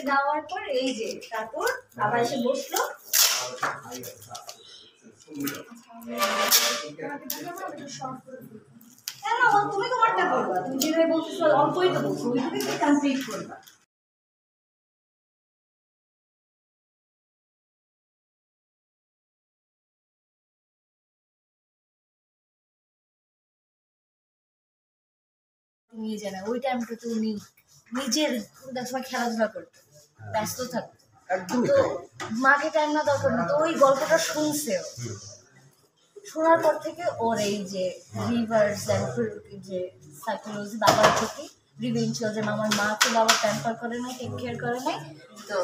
দেওয়ার পর এই যে তারপর আবার এসে বসলো তুমি তোমারটা করবা তুমি যেভাবে বলতেছো অল্পই তো বলছো ওইভাবে কমপ্লিট করবা নিয়ে যায় না ওই টাইমটা তো উনি নিজের সময় খেলাধুলা করতো ব্যস্ত থাকতো তো মাকে টাইম না দরকার না তো ওই গল্পটা শুনছে শোনার পর থেকে ওর এই যে রিভার্স যে সাইকোলজি বাবার প্রতি রিভেঞ্জ যে আমার মাকে বাবা প্যাম্পার করে নাই টেক কেয়ার করে নাই তো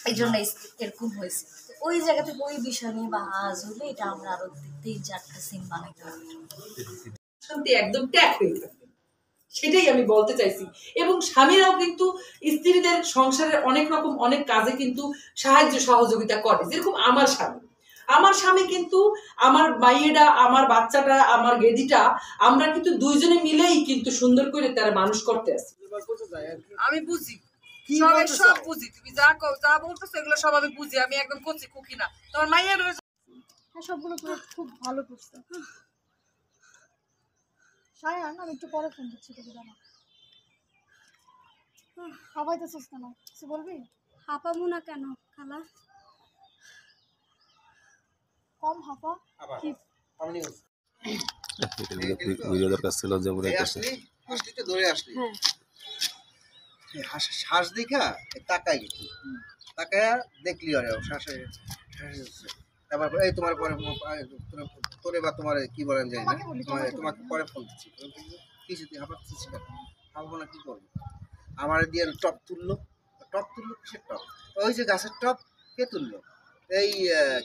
এই জন্য এরকম হয়েছে ওই জায়গা থেকে ওই বিষয় নিয়ে বা আজ হলে এটা আমরা আরো 3-4টা সিন বানাইতে পারবো শান্তি একদম ট্যাগ হয়ে থাকবে সেটাই আমি বলতে চাইছি এবং স্বামীরাও কিন্তু স্ত্রীদের সংসারের অনেক রকম অনেক কাজে কিন্তু সাহায্য সহযোগিতা করে যেরকম আমার স্বামী কিন্তু আমার মাইয়েটা আমার বাচ্চাটা আমার গেদিটা আমরা কিন্তু দুইজনে মিলেই কিন্তু সুন্দর করে তারা মানুষ করতে আসি আমি বুঝি সব বুঝি তুমি যা বলতেছো এগুলো সব আমি বুঝি আমি একদম কচি খুকি না তোমার মাইয়ের সবগুলো খুব ভালো করছে সায়ান আমি একটু পরে ফোন দিচ্ছি তোকে জানা হাঁপাইতেছিস কেন কিছু বলবি হাঁপাবো না কেন খালা কম হাঁপা কি ভিডিও দরকার ছিল যে বলে আসলি তো ধরে আসলি হ্যাঁ শ্বাস দেখা তাকাই তাকায়া দেখলি আরে শ্বাসে তারপর এই তোমার পরে তোরে বা তোমার কি বলেন জানি না তোমাকে পরে ফোন দিচ্ছি কিছু তুই হাঁপাচ্ছিস কেন হাঁপাবো না কি করবো আমার দিয়ে টপ তুললো কিসের টপ ওই যে গাছের টপ কে তুললো এই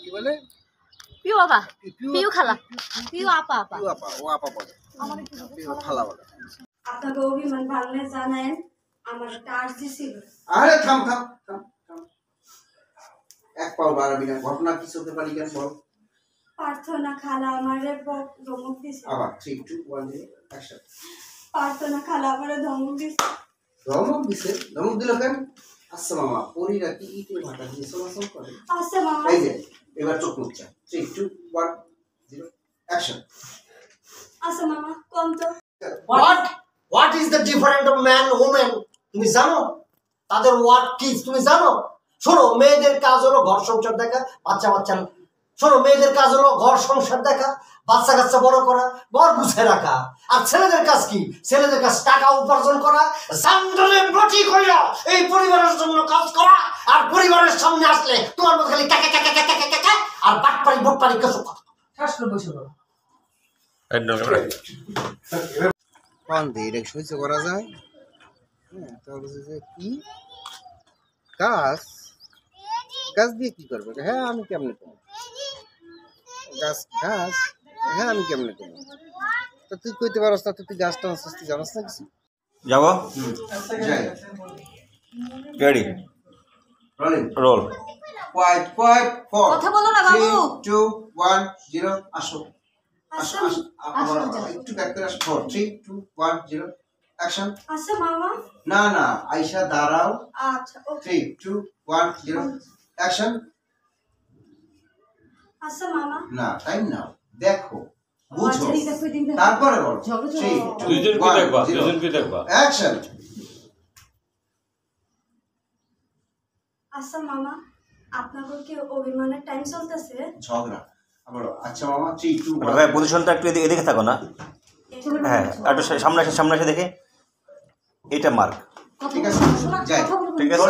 কি বলে পিউ বাবা পিউ খালা পিউ আপা ও আপা বলে পিউ খালা বলে আপনাকে অভিমান ভাঙলে জানেন আমার টার্চ দিছিল আরে থাম এক পাও বাড়াবি না ঘটনা কিছু হতে পারি কেন বল প্রার্থনা খালা আমারে ধমক দিছে আবার 3 2 1 0 অ্যাকশন প্রার্থনা খালা আমারে ধমক দিছে ধমক দিল কেন আচ্ছা মামা পরিরা কি করে ভাটা দিয়ে চলাচল করে আচ্ছা মামা এই যে এবার চোখ মুচ্ছা 3 2 1 0 অ্যাকশন আচ্ছা মামা কোন তো what is the different of man women তুমি জানো তাদের ওয়ার্ক কি তুমি জানো শোনো মেয়েদের কাজ হলো ঘর সংসার দেখা বাচ্চা শোনো মেয়েদের কাজ হলো ঘর সংসার দেখা বাচ্চা কাচ্চা বড় করা ঘর গুছিয়ে রাখা আর ছেলেদের কাজ কি ছেলেদের কাজ টাকা উপার্জন করা জানলে বটি কইরা এই পরিবারের জন্য কাজ করা আর পরিবারের সামনে আসলে তোমার মতো খালি কাকা আর বাটপারি কিছু কথা শাসন বসে বলো কোন দিয়ে সহ্য করা যায় হ্যাঁ তাহলে যে কি গাছ দিয়ে কি করবে হ্যাঁ আমি কেমনে করবো গাছ হ্যাঁ আমি কেমনে করবো তো তুই কইতে পারস না তুই গাছটা আনছিস তুই জানাস না কিছু যাবো রেডি রোল 5 5 4 কথা বলো না বাবু 2 1 0 আসো একটু ব্যাক করে আসো 4 3 2 1 0 অ্যাকশন আচ্ছা মামা না আয়শা দাঁড়াও আচ্ছা 3 2 1 0 অ্যাকশন আচ্ছা মামা না টাইম নাও দেখো বুঝো তারপরে বলো 3 2 দুজনকে দেখবা অ্যাকশন আচ্ছা মামা আপনাদের কি অভিমানের টাইম চলতেছে ঝগড়া আবার আচ্ছা মামা 3 2 1 ভাই পজিশনটা একটু এদিকে থাকো না হ্যাঁ একটু সামনে এসে দেখে এটা মার্ক ঠিক আছে যাই ঠিক আছে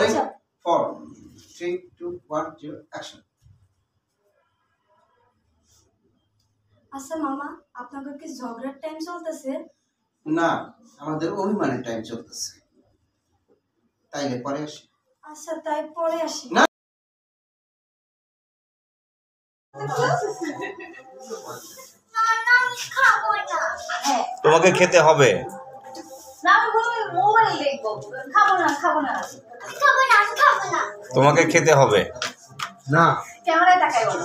4 3 2 1 0 অ্যাকশন আচ্ছা মামা, আপনাদের কি ঝগড়ার টাইম চলতেছে? না, আমাদের অভিমানের টাইম চলতেছে। তাইলে পরে আসি। আচ্ছা তাই পরে আসি। না। হ্যাঁ তোমাকে খেতে হবে। না আমি মোবাইল দেখবো, খাবো না তোমাকে খেতে হবে। না ক্যামেরায় তাকাই বলো,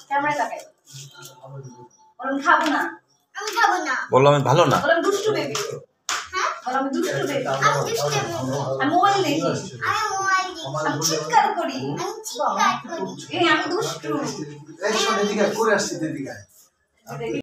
ক্যামেরায় তাকাই বলুন খাবো না, বললো আমি ভালো না। বললাম দুষ্টু বেবি, বললাম আমি দুষ্টু বেবি, আমি মোবাইল দেখি, আমি চিৎকার করি, এই আমি দুষ্টু। এই শোন, এদিকে আয়, করে আসছি, এদিকে আয়।